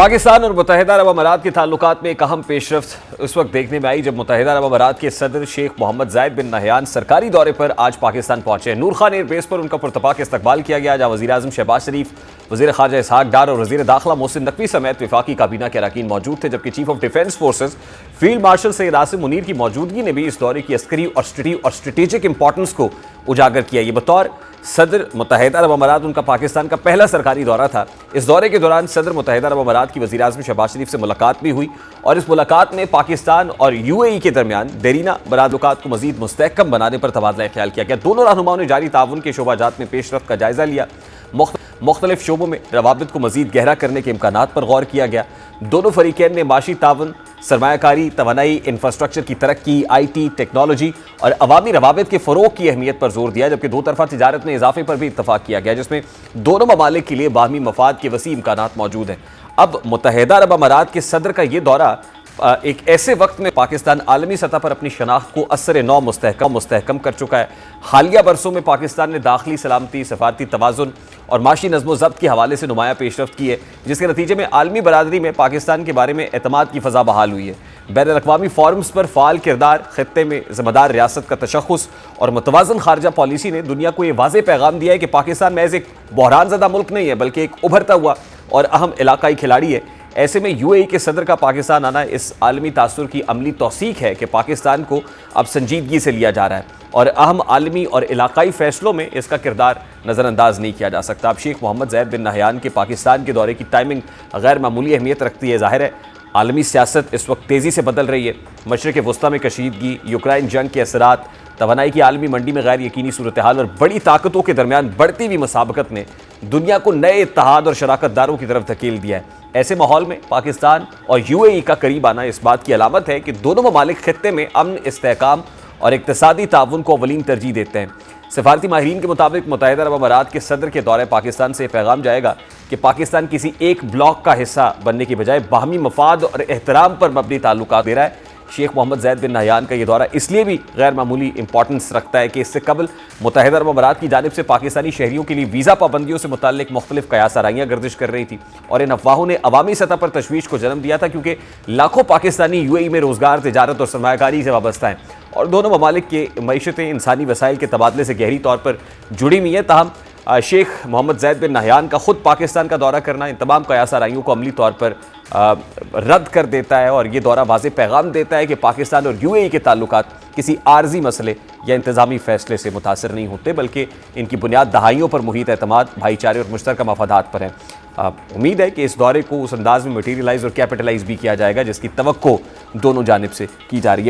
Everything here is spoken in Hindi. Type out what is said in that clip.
पाकिस्तान और मुत्तहिदा अरब अमारात के ताल्लुकात में एक अहम पेशरफ्त उस वक्त देखने में आई जब मुत्तहिदा अरब अमारात के सदर शेख मोहम्मद जायद बिन नहयान सरकारी दौरे पर आज पाकिस्तान पहुंचे। नूर खान एयरबेस पर उनका पुरतपाक इस्तकबाल किया गया, जहाँ वज़ीर आज़म शहबाज शरीफ, वज़ीर ख़ारजा इसहाक डार और वज़ीर दाखिला मोहसिन नकवी समेत वफाकी काबीना के अरकान मौजूद थे, जबकि chief of defence forces field marshal Syed Asim Munir की मौजूदगी ने भी इस दौरे की अस्करी और स्ट्रेटेजिक इंपॉर्टेंस को उजागर किया। ये बतौर सदर मुत्तहिदा अरब अमारात उनका पाकिस्तान का पहला सरकारी दौरा था। इस दौरे के दौरान सदर मुत्तहिदा अरब अमारात की वज़ीर आज़म शहबाज शरीफ से मुलाकात भी हुई और इस मुलाकात में पाकिस्तान और UAE के दरमियान देरीना बरादुकात को मज़ीद मुस्तहकम बनाने पर तबादला ख्याल किया गया। दोनों रहनुमाओं ने जारी ताउन के शोबाजात में पेशरफ्त का जायज़ा लिया। मुख्तलिफ शोबों में रवाबित को मज़ीद गहरा करने के इम्कानात पर गौर किया गया। दोनों फरीकैन ने माशी ताउन, सरमायाकारी, तवानाई, इंफ्रास्ट्रक्चर की तरक्की, IT, टेक्नोलॉजी और अवामी रवाबित के फ़रोग की अहमियत पर जोर दिया, जबकि दो तरफ़ा तिजारत में इजाफे पर भी इत्तफाक किया गया, जिसमें दोनों ममालिक के लिए बाहमी मफाद के वसी इम्कानात मौजूद हैं। अब मुत्तहिदा अरब अमारात के सदर का ये दौरा एक ऐसे वक्त में पाकिस्तान आलमी सतह पर अपनी शनाख्त को असर नौ मुस्तहकम कर चुका है। हालिया बरसों में पाकिस्तान ने दाखिली सलामती, सफारती तवाज़ुन और माशी नज़्म ज़ब्त के हवाले से नुमाया पेशरफ्त की है, जिसके नतीजे में आलमी बरादरी में पाकिस्तान के बारे में एतमाद की फ़ज़ा बहाल हुई है। बैनुल-अक़वामी फ़ोरम्स पर फ़ाल किरदार, ख़ित्ते में ज़िम्मेदार रियासत का तशख़्ख़ुस और मुतवाज़न ख़ारजा पॉलिसी ने दुनिया को ये वाज़ेह पैगाम दिया है कि पाकिस्तान महज़ एक बहरान ज़दा मुल्क नहीं है, बल्कि एक उभरता हुआ और अहम इलाकाई खिलाड़ी है। ऐसे में UAE के सदर का पाकिस्तान आना इस आलमी तासुर की अमली तौसीक है कि पाकिस्तान को अब संजीदगी से लिया जा रहा है और अहम आलमी और इलाकाई फ़ैसलों में इसका किरदार नज़रअंदाज नहीं किया जा सकता। अब शेख मोहम्मद जायद बिन नहयान के पाकिस्तान के दौरे की टाइमिंग गैर मामूली अहमियत रखती है। ज़ाहिर है आलमी सियासत इस वक्त तेज़ी से बदल रही है। मशरिक़ वस्ता में कशीदगी, यूक्रेन जंग के असरात, तवानाई की आलमी मंडी में गैर यकीनी सूरत हाल और बड़ी ताकतों के दरमियान बढ़ती हुई मुसाबकत ने दुनिया को नए इत्तेहाद और शराकतदारों की तरफ धकेल दिया है। ऐसे माहौल में पाकिस्तान और UAE का करीब आना इस बात की अलामत है कि दोनों ममालिक खित्ते में अमन, इस्तेहकाम और इक़्तिसादी ताउन को अवलीन तरजीह देते हैं। सफारती माहिरीन के मुताबिक मुत्तहिदा अरब अमारात के सदर के दौरे पाकिस्तान से पैगाम जाएगा कि पाकिस्तान किसी एक ब्लॉक का हिस्सा बनने की बजाय बाहमी मफाद और एहतराम पर मबनी ताल्लुकात दे रहा है। शेख मोहम्मद जायद बिन नहयान का ये दौरा इसलिए भी गैर मामूली इंपॉर्टेंस रखता है कि इससे कबल मुत्तहिदा अरब अमारात की जानिब से पाकिस्तानी शहरियों के लिए वीज़ा पाबंदियों से मुताल्लिक मुख्तलिफ कयास आराइयाँ गर्दिश कर रही थी और इन अफवाहों ने अवामी सतह पर तशवीश को जन्म दिया था, क्योंकि लाखों पाकिस्तानी UAE में रोज़गार, तिजारत और सरमायाकारी से वाबस्ता हैं और दोनों ममालिक के मईशतें इंसानी वसाइल के तबादले से गहरी तौर पर जुड़ी हुई हैं। ताहम शेख मोहम्मद जायद बिन नहयान का खुद पाकिस्तान का दौरा करना इन तमाम कयास आराइयों को अमली तौर पर रद्द कर देता है और ये दौरा वाज़ेह पैगाम देता है कि पाकिस्तान और UAE के ताल्लुकात किसी आर्जी मसले या इंतज़ामी फ़ैसले से मुतासर नहीं होते, बल्कि इनकी बुनियाद दहाइयों पर मुहित एतमाद, भाईचारे और मुश्तरका मफादात पर है। उम्मीद है कि इस दौरे को उस अंदाज में मटीरियलाइज़ और कैपिटलाइज़ भी किया जाएगा जिसकी तवक्को दोनों जानिब से की जा रही है।